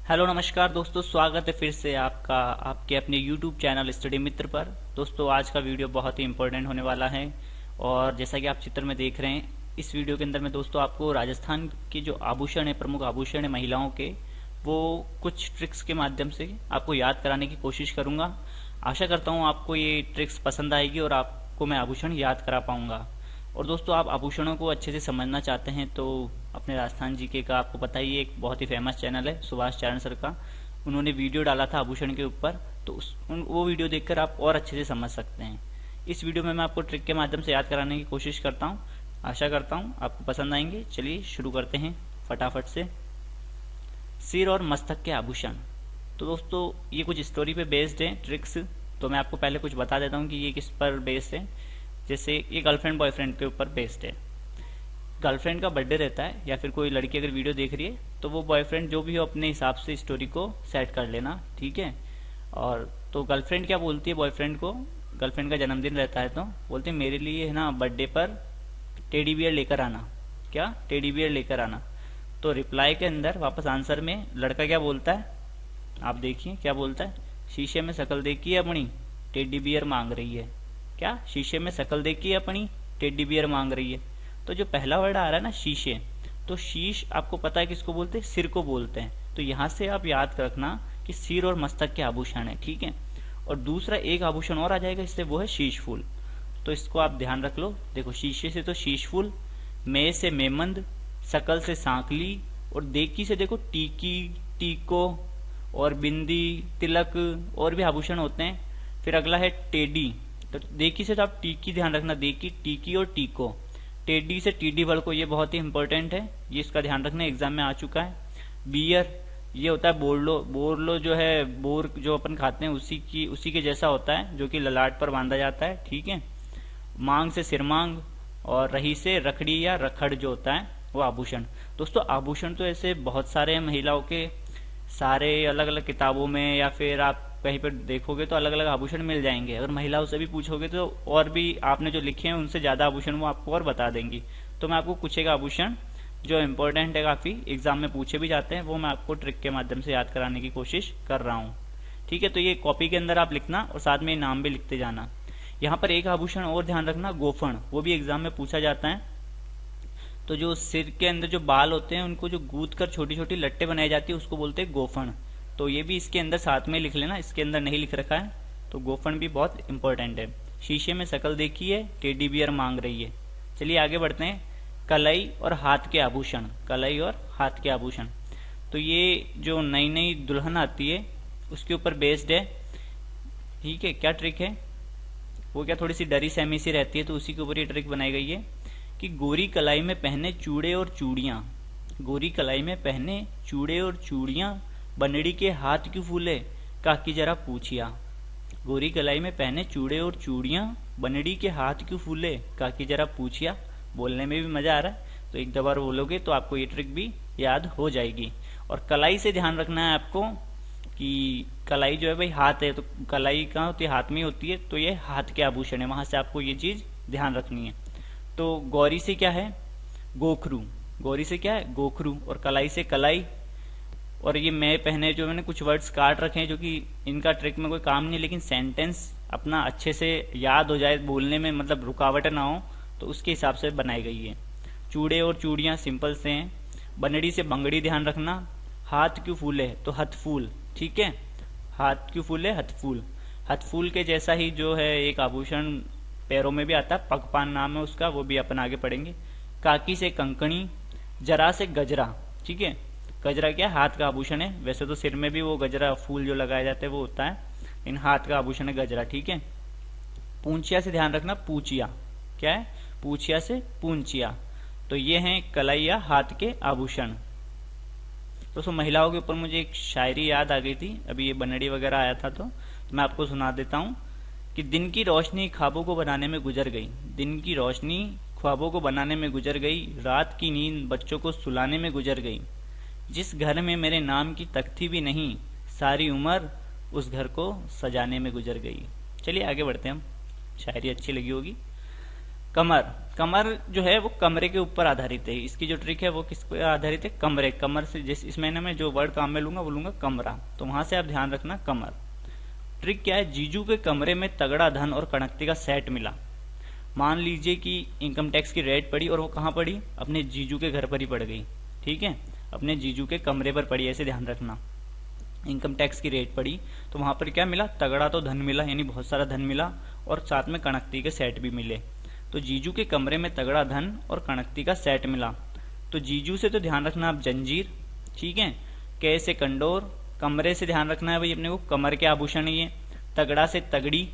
Hello नमस्कार दोस्तों, स्वागत है फिर से आपका आपके अपने YouTube चैनल स्टडी मित्र पर। दोस्तों आज का वीडियो बहुत ही इम्पोर्टेंट होने वाला है और जैसा कि आप चित्र में देख रहे हैं, इस वीडियो के अंदर मैं दोस्तों आपको राजस्थान के जो आभूषण है, प्रमुख आभूषण है महिलाओं के, वो कुछ ट्रिक्स के माध्यम से आपको याद कराने की कोशिश करूंगा। आशा करता हूँ आपको ये ट्रिक्स पसंद आएगी और आपको मैं आभूषण याद करा पाऊंगा। और दोस्तों आप आभूषणों को अच्छे से समझना चाहते हैं तो अपने राजस्थान जीके का आपको पता ही है, एक बहुत ही फेमस चैनल है सुभाष चारण सर का। उन्होंने वीडियो डाला था आभूषण के ऊपर, तो वो वीडियो देखकर आप और अच्छे से समझ सकते हैं। इस वीडियो में मैं आपको ट्रिक के माध्यम से याद कराने की कोशिश करता हूँ। आशा करता हूँ आपको पसंद आएंगे। चलिए शुरू करते हैं फटाफट से। सिर और मस्तक के आभूषण। तो दोस्तों ये कुछ स्टोरी पे बेस्ड है ट्रिक्स। तो मैं आपको पहले कुछ बता देता हूँ कि ये किस पर बेस्ड है। जैसे ये गर्लफ्रेंड बॉयफ्रेंड के ऊपर बेस्ड है। गर्लफ्रेंड का बर्थडे रहता है या फिर कोई लड़की अगर वीडियो देख रही है तो वो बॉयफ्रेंड जो भी हो अपने हिसाब से स्टोरी को सेट कर लेना, ठीक है। और तो गर्लफ्रेंड क्या बोलती है बॉयफ्रेंड को, गर्लफ्रेंड का जन्मदिन रहता है तो बोलती है मेरे लिए है ना बर्थडे पर टेडी बियर लेकर आना। क्या? टेडी बियर लेकर आना। तो रिप्लाई के अंदर वापस आंसर में लड़का क्या बोलता है, आप देखिए क्या बोलता है। शीशे में शक्ल देखी है अपनी, टेडी बियर मांग रही है। क्या? शीशे में शक्ल देखी है अपनी, टेडी बियर मांग रही है। तो जो पहला वर्ड आ रहा है ना शीशे, तो शीश आपको पता है किसको बोलते हैं, सिर को बोलते हैं। तो यहां से आप याद रखना कि सिर और मस्तक के आभूषण है, ठीक है। और दूसरा एक आभूषण और आ जाएगा इससे, वो है शीश फूल। तो इसको आप ध्यान रख लो। देखो शीशे से तो शीश फूल, मे से मेमंद, शकल से सांकली और देखी से देखो टीकी, टीको और बिंदी, तिलक और भी आभूषण होते हैं। फिर अगला है टेडी। तो देखी से तो आप टीकी ध्यान रखना, देखी, टीकी और टीको। टेडी से टीडी वर्ड को, ये बहुत ही इंपॉर्टेंट है, ये इसका ध्यान रखना, एग्जाम में आ चुका है। बियर ये होता है बोरलो। बोरलो जो है, बोर जो अपन खाते हैं उसी के जैसा होता है, जो कि ललाट पर बांधा जाता है, ठीक है। मांग से सिरमांग और रही से रखड़ी या रखड़ जो होता है वो आभूषण। दोस्तों आभूषण तो ऐसे बहुत सारे हैं महिलाओं के, सारे अलग अलग किताबों में या फिर आप कहीं पर देखोगे तो अलग अलग आभूषण मिल जाएंगे। अगर महिलाओं से भी पूछोगे तो और भी आपने जो लिखे हैं उनसे ज्यादा आभूषण वो आपको और बता देंगी। तो मैं आपको कुछ एक आभूषण जो इम्पोर्टेंट है, काफी एग्जाम में पूछे भी जाते हैं, वो मैं आपको ट्रिक के माध्यम से याद कराने की कोशिश कर रहा हूँ, ठीक है। तो ये कॉपी के अंदर आप लिखना और साथ में नाम भी लिखते जाना। यहाँ पर एक आभूषण और ध्यान रखना, गोफण, वो भी एग्जाम में पूछा जाता है। तो जो सिर के अंदर जो बाल होते हैं उनको जो गूंथ कर छोटी छोटी लट्टे बनाई जाती है उसको बोलते हैं गोफण। तो ये भी इसके अंदर साथ में लिख लेना, इसके अंदर नहीं लिख रखा है। तो गोफण भी बहुत इंपॉर्टेंट है। शीशे में शक्ल देखी है, टेडी बियर मांग रही है। चलिए आगे बढ़ते हैं। कलाई और हाथ के आभूषण। कलाई और हाथ के आभूषण, तो ये जो नई नई दुल्हन आती है उसके ऊपर बेस्ड है, ठीक है। क्या ट्रिक है वो, क्या थोड़ी सी डरी सहमी सी रहती है तो उसी के ऊपर ये ट्रिक बनाई गई है कि गोरी कलाई में पहने चूड़े और चूड़ियां, गोरी कलाई में पहने चूड़े और चूड़ियां, बनड़ी के हाथ क्यों फूले, काकी जरा पूछिया। गोरी कलाई में पहने चूड़े और चूड़ियां, बनड़ी के हाथ क्यों फूले, काकी जरा पूछिया। बोलने में भी मजा आ रहा है, तो एक दो बार बोलोगे तो आपको ये ट्रिक भी याद हो जाएगी। और कलाई से ध्यान रखना है आपको कि कलाई जो है भाई हाथ है, तो कलाई कहाँ होती है, हाथ में होती है, तो ये हाथ के आभूषण है, वहां से आपको ये चीज ध्यान रखनी है। तो गौरी से क्या है, गोखरू। गौरी से क्या है, गोखरू। और कलाई से कलाई। और ये मैं पहने, जो मैंने कुछ वर्ड्स काट रखे हैं जो कि इनका ट्रिक में कोई काम नहीं, लेकिन सेंटेंस अपना अच्छे से याद हो जाए, बोलने में मतलब रुकावट ना हो, तो उसके हिसाब से बनाई गई है। चूड़े और चूड़ियां सिंपल से हैं। बनड़ी से बंगड़ी ध्यान रखना। हाथ क्यों फूले, तो हथफूल, ठीक है। हाथ क्यों फूले, हथफूल। हथफूल के जैसा ही जो है एक आभूषण पैरों में भी आता है, पगपान नाम है उसका, वो भी अपन आगे पढ़ेंगे। काकी से कंकणी। जरा से गजरा, ठीक है। गजरा क्या, हाथ का आभूषण है। वैसे तो सिर में भी वो गजरा फूल जो लगाया जाता है वो होता है, इन हाथ का आभूषण है गजरा, ठीक है। पूंछिया से ध्यान रखना, पूचिया। क्या है, पूछिया से पूंछिया। तो ये हैं कलाई या हाथ के आभूषण। दोस्तों महिलाओं के ऊपर मुझे एक शायरी याद आ गई थी, अभी ये बनड़ी वगैरह आया था तो मैं आपको सुना देता हूँ कि दिन की रोशनी ख्वाबों को बनाने में गुजर गई, दिन की रोशनी ख्वाबों को बनाने में गुजर गई, रात की नींद बच्चों को सुलाने में गुजर गई। जिस घर में मेरे नाम की तख्ती भी नहीं, सारी उम्र उस घर को सजाने में गुजर गई। चलिए आगे बढ़ते हैं हम, शायरी अच्छी लगी होगी। कमर, कमर जो है वो कमरे के ऊपर आधारित है। इसकी जो ट्रिक है वो किस पे आधारित है? कमरे, कमर से जिस इस महीने में जो वर्ड काम में लूंगा वो लूंगा कमरा, तो वहां से आप ध्यान रखना कमर। ट्रिक क्या है? जीजू के कमरे में तगड़ा धन और कणकती का सेट मिला। मान लीजिए कि इनकम टैक्स की रेड पड़ी और वो कहाँ पड़ी? अपने जीजू के घर पर ही पड़ गई, ठीक है, अपने जीजू के कमरे पर पड़ी, ऐसे ध्यान रखना। इनकम टैक्स की रेट पड़ी तो वहां पर क्या मिला? तगड़ा तो धन मिला, यानी बहुत सारा धन मिला, और साथ में कणकती के सेट भी मिले। तो जीजू के कमरे में तगड़ा धन और कणकती का सेट मिला। तो जीजू से तो ध्यान रखना आप जंजीर, ठीक है, कै से कंडोर, कमरे से ध्यान रखना है भाई अपने को कमर के आभूषण ही है, तगड़ा से तगड़ी,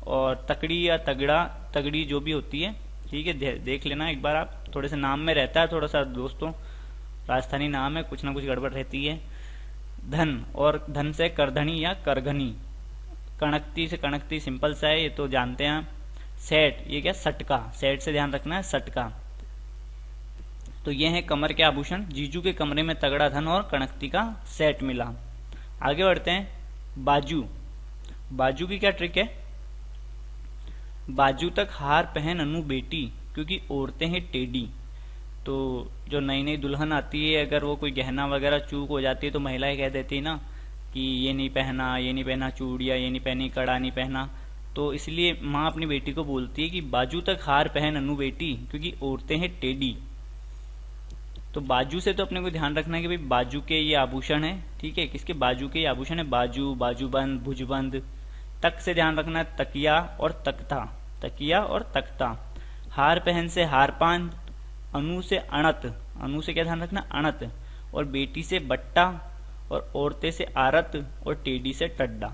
और तकड़ी या तगड़ा, तगड़ी जो भी होती है, ठीक है, देख लेना एक बार आप, थोड़े से नाम में रहता है थोड़ा सा दोस्तों, राजस्थानी नाम है, कुछ ना कुछ गड़बड़ रहती है। धन, और धन से करधनी या करघनी, कणकती से कणकती सिंपल सा है, ये तो जानते हैं। सेट, ये क्या? सटका, सेट से ध्यान रखना है सटका। तो ये है कमर के आभूषण। जीजू के कमरे में तगड़ा धन और कणकती का सेट मिला। आगे बढ़ते हैं। बाजू, बाजू की क्या ट्रिक है? बाजू तक हार पहन अनु बेटी, क्योंकि औरतें हैं टेढ़ी। तो जो नई नई दुल्हन आती है, अगर वो कोई गहना वगैरह चूक हो जाती है तो महिलाएं कह देती है ना कि ये नहीं पहना, ये नहीं पहना चूड़िया, ये नहीं पहनी, कड़ा नहीं पहना। तो इसलिए माँ अपनी बेटी को बोलती है कि बाजू तक हार पहन अनु बेटी, क्योंकि औरतें हैं टेढ़ी। तो बाजू से तो अपने को ध्यान रखना है कि भाई बाजू के ये आभूषण है, ठीक है, किसके? बाजू के ये आभूषण है, बाजू, बाजूबंद, भुजबंद। तक से ध्यान रखना है तकिया और तख्ता, तकिया और तख्ता। हार पहन से हारपान, अनु से अणत, अनु से क्या ध्यान रखना? अणत, और बेटी से बट्टा, और औरतें से आरत, और टेढ़ी से टड्डा।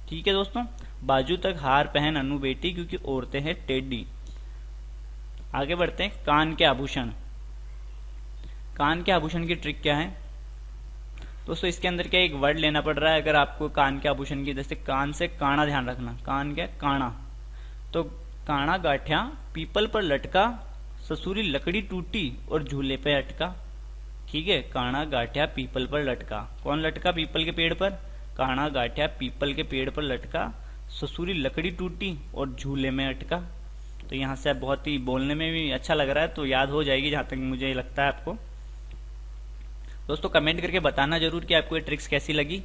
ठीक है दोस्तों, बाजू तक हार पहन अनु बेटी, क्योंकि औरतें हैं टेढ़ी। आगे बढ़ते हैं। कान के आभूषण, कान के आभूषण की ट्रिक क्या है दोस्तों? इसके अंदर क्या एक वर्ड लेना पड़ रहा है अगर आपको कान के आभूषण की, जैसे कान से काना, ध्यान रखना, कान क्या? काना। तो काना गाठिया पीपल पर लटका, ससुरी लकड़ी टूटी और झूले पे अटका। ठीक है, काना गाठिया पीपल पर लटका। कौन लटका पीपल के पेड़ पर? काना गाठिया पीपल के पेड़ पर लटका, ससुरी लकड़ी टूटी और झूले में अटका। तो यहाँ से बहुत ही बोलने में भी अच्छा लग रहा है, तो याद हो जाएगी जहां तक मुझे लगता है आपको। दोस्तों कमेंट करके बताना जरूर कि आपको ये ट्रिक्स कैसी लगी,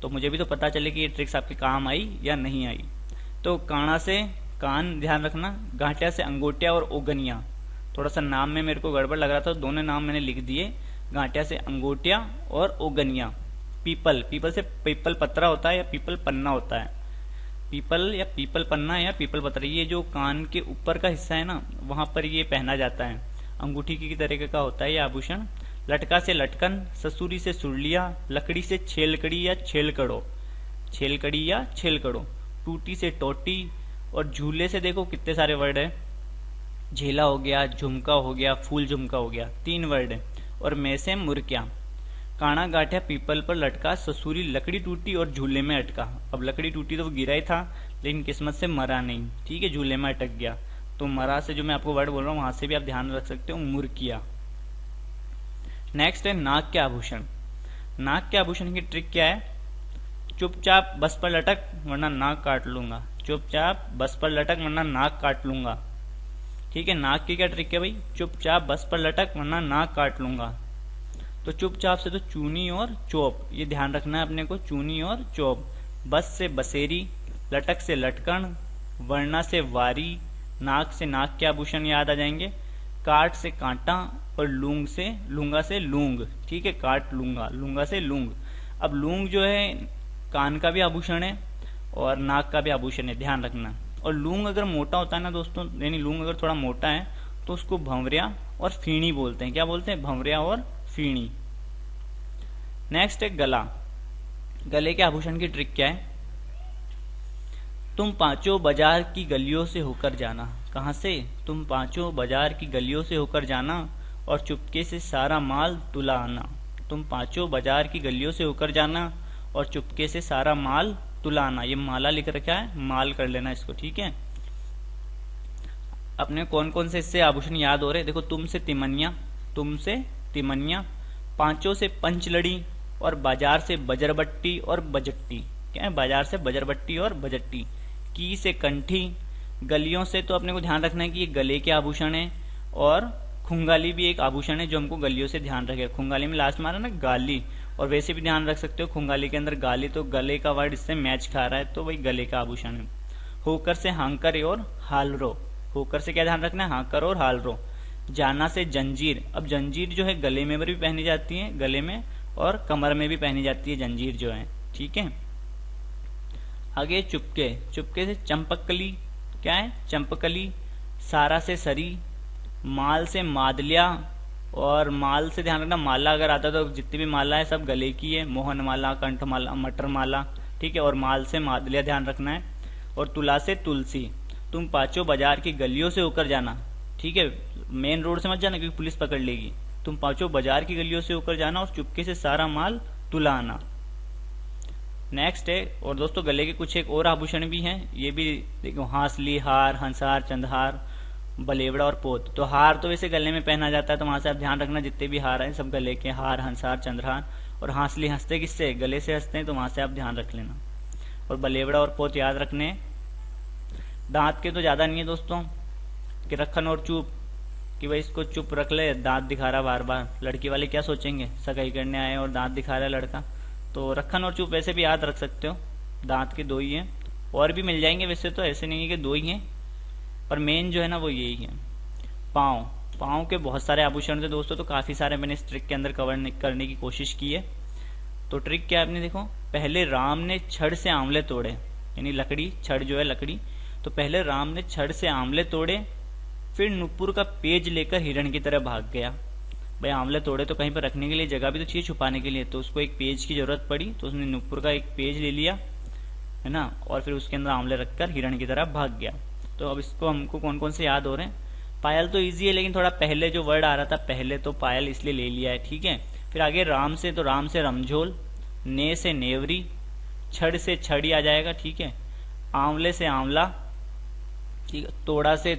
तो मुझे भी तो पता चले कि ये ट्रिक्स आपके काम आई या नहीं आई। तो काना से कान ध्यान रखना, गांठिया से अंगोटिया और ओगनिया। थोड़ा सा नाम में मेरे को गड़बड़ लग रहा था, दोनों नाम मैंने लिख दिए, गांठिया से अंगोटिया और ओगनिया। पीपल, पीपल से पीपल पत्रा होता है या पीपल पन्ना होता है, पीपल या पीपल पन्ना या पीपल पत्रा, ये जो कान के ऊपर का हिस्सा है ना, वहां पर ये पहना जाता है, अंगूठी की तरह का होता है ये आभूषण। लटका से लटकन, ससुरी से सुरलिया, लकड़ी से छेलकड़ी या छेलकड़ो, छेलकड़ी या छेलकड़ो, टूटी से टोटी, और झूले से देखो कितने सारे वर्ड है, झेला हो गया, झुमका हो गया, फूल झुमका हो गया, 3 वर्ड है, और मैं से मुर्किया। काना गाठिया पीपल पर लटका, ससुरी लकड़ी टूटी और झूले में अटका। अब लकड़ी टूटी तो वो गिरा ही था, लेकिन किस्मत से मरा नहीं, ठीक है, झूले में अटक गया। तो मरा से जो मैं आपको वर्ड बोल रहा हूँ वहां से भी आप ध्यान रख सकते हो, मुर्किया। नेक्स्ट है नाक के आभूषण। नाक के आभूषण की ट्रिक क्या है? चुपचाप बस पर लटक वरना नाक काट लूंगा, चुपचाप बस पर लटक वरना नाक काट लूंगा। ठीक है, नाक की क्या ट्रिक है भाई? चुपचाप बस पर लटक वरना नाक काट लूंगा। तो चुपचाप से तो चूनी और चोप, ये ध्यान रखना है अपने को, चूनी और चोप। बस से बसेरी, लटक से लटकन, वरना से वारी, नाक से नाक के आभूषण याद आ जाएंगे, काट से कांटा, और लूंग से लूंगा से लूंग। ठीक है, काट लूंगा, लूंगा से लूंग। अब लूंग जो है कान का भी आभूषण है और नाक का भी आभूषण है, ध्यान रखना। और लूंग अगर मोटा होता है ना दोस्तों, यानी लूंग अगर थोड़ा मोटा है तो उसको भंवरिया और फीणी बोलते हैं। क्या बोलते हैं? भंवरिया और फीणी। नेक्स्ट है गला। गले के आभूषण की ट्रिक क्या है? तुम पांचों बाजार की गलियों से होकर जाना। कहां से? तुम पांचों बाजार की गलियों से होकर जाना और चुपके से सारा माल तुला आना। तुम पांचों बाजार की गलियों से होकर जाना और चुपके से सारा माल तुला आना। ये माला लिख रखा है, माल कर लेना इसको, ठीक है। अपने कौन कौन से इससे आभूषण याद हो रहे? देखो, तुम से तिमनिया, तुम से तिमनिया, पांचों से पंचलड़ी, और बाजार से बजरबट्टी और बजट्टी। क्या है? बाजार से बजरबट्टी और बजट्टी। की से कंठी, गलियों से तो अपने को ध्यान रखना है कि ये गले के आभूषण है, और खुंगाली भी एक आभूषण है जो हमको गलियों से ध्यान रखे। खुंगाली में लास्ट मारा ना गाली, और वैसे भी ध्यान रख सकते हो खुंगाली के अंदर गाली, तो गले का वर्ड इससे मैच खा रहा है, तो वही गले का आभूषण है। होकर से हांकर और हालरो, होकर से क्या ध्यान रखना है, हांकर और हालरो। जाना से जंजीर, अब जंजीर जो है गले में भी पहनी जाती है, गले में और कमर में भी पहनी जाती है जंजीर जो है, ठीक है। आगे चुपके, चुपके से चंपकली, क्या है, चंपकली। सारा से सरी, माल से मादलिया, और माल से ध्यान रखना माला अगर आता तो जितनी भी माला है सब गले की है, मोहन माला, कंठ माला, मटर माला, ठीक है। और माल से मादलिया ध्यान रखना है। और तुला से तुलसी, तुम पांचों बाजार की गलियों से होकर जाना, ठीक है, मेन रोड से मत जाना क्योंकि पुलिस पकड़ लेगी। तुम पांचों बाजार की गलियों से होकर जाना और चुपके से सारा माल तुला आना। नेक्स्ट है, और दोस्तों गले के कुछ एक और आभूषण भी हैं, ये भी देखो, हांसली, हार, हंसहार, चंदहार, बलेवड़ा और पोत। तो हार तो वैसे गले में पहना जाता है, तो वहां से आप ध्यान रखना जितने भी हार हैं सब गले के, हार, हंसहार, चंद्रहार। और हांसली हंसते किससे, गले से हंसते हैं, तो वहां से आप ध्यान रख लेना। और बलेवड़ा और पोत याद रखने। दांत के तो ज्यादा नहीं है दोस्तों, कि रखन और चुप, कि भाई इसको चुप रख ले, दांत दिखा रहा बार बार, लड़की वाले क्या सोचेंगे, सगाई करने आए और दांत दिखा रहा है लड़का। तो रखन और चुप वैसे भी याद रख सकते हो, दांत के दो ही हैं, और भी मिल जाएंगे वैसे तो, ऐसे नहीं है कि दो ही हैं, पर मेन जो है ना वो यही है। पाँव, पाँव के बहुत सारे आभूषण थे दोस्तों, तो काफी सारे मैंने इस ट्रिक के अंदर कवर करने की कोशिश की है। तो ट्रिक क्या है आपने देखो, पहले राम ने छड़ से आंवले तोड़े, यानी लकड़ी, छड़ जो है लकड़ी, तो पहले राम ने छड़ से आंवले तोड़े, फिर नुपुर का पेज लेकर हिरण की तरह भाग गया। भाई आंवले तोड़े तो कहीं पर रखने के लिए जगह भी तो चाहिए छुपाने के लिए, तो उसको एक पेज की जरूरत पड़ी, तो उसने नुपुर का एक पेज ले लिया है ना, और फिर उसके अंदर आंवले रखकर हिरण की तरह भाग गया। तो अब इसको हमको कौन कौन से याद हो रहे हैं, पायल तो इजी है, लेकिन थोड़ा पहले जो वर्ड आ रहा था पहले, तो पायल इसलिए ले लिया है, ठीक है। फिर आगे राम से, तो राम से रमझोल, ने से नेवरी, छड़ से छड़ी आ जाएगा, ठीक है। आंवले से आंवला, ठीक है। तोड़ा से,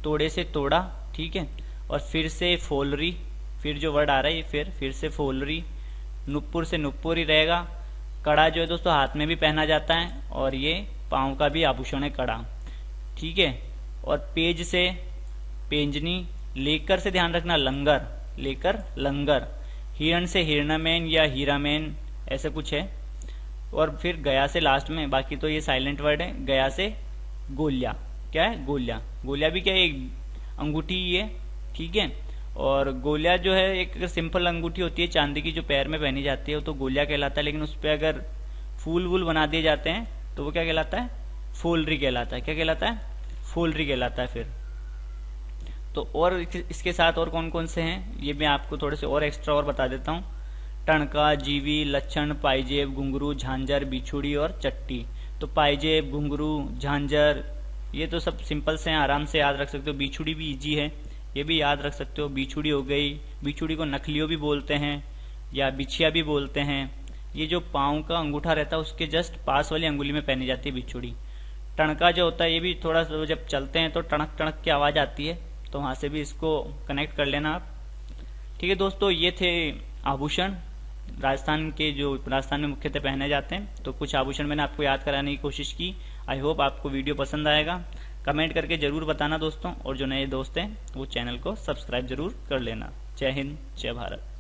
तोड़े से तोड़ा, ठीक है। और फिर से फोलरी, फिर जो वर्ड आ रहा है फिर से फोलरी। नुपुर से नुपुर ही रहेगा। कड़ा जो है दोस्तों हाथ में भी पहना जाता है, और ये पांव का भी आभूषण है कड़ा, ठीक है। और पेज से पेंजनी, लेकर से ध्यान रखना लंगर, लेकर लंगर। हिरण से हिरणामेन या हीरामेन, ऐसे कुछ है। और फिर गया से लास्ट में, बाकी तो ये साइलेंट वर्ड है। गया से गोलिया, क्या है, गोलिया, गोलिया भी क्या है, एक अंगूठी ही है, ठीक है। और गोलिया जो है एक सिंपल अंगूठी होती है चांदी की जो पैर में पहनी जाती है, तो गोलिया कहलाता है। लेकिन उस पर अगर फूल वूल बना दिए जाते हैं तो वो क्या कहलाता है, फोलरी कहलाता है। क्या कहलाता है, फोलरी कहलाता है। फिर तो और इसके साथ और कौन कौन से हैं ये मैं आपको थोड़े से और एक्स्ट्रा और बता देता हूँ। टणका, जीवी, लक्षण, पाइजेब, घुंघरू, झांझर, बिछुड़ी और चट्टी। तो पाइजेब, घुंघरू, झांझर ये तो सब सिंपल से हैं, आराम से याद रख सकते हो। बिछुड़ी भी इजी है, ये भी याद रख सकते हो। बिछुड़ी हो गई, बिछुड़ी को नखलियो भी बोलते हैं या बिछिया भी बोलते हैं। ये जो पाँव का अंगूठा रहता है उसके जस्ट पास वाली अंगुली में पहनी जाती है बिछुड़ी। टणका जो होता है ये भी थोड़ा जब चलते हैं तो टणक टणक की आवाज आती है, तो वहां से भी इसको कनेक्ट कर लेना आप। ठीक है दोस्तों, ये थे आभूषण राजस्थान के जो राजस्थान में मुख्यतः पहने जाते हैं। तो कुछ आभूषण मैंने आपको याद कराने की कोशिश की। आई होप आपको वीडियो पसंद आएगा। कमेंट करके जरूर बताना दोस्तों, और जो नए दोस्त हैं वो चैनल को सब्सक्राइब जरूर कर लेना। जय हिंद, जय भारत।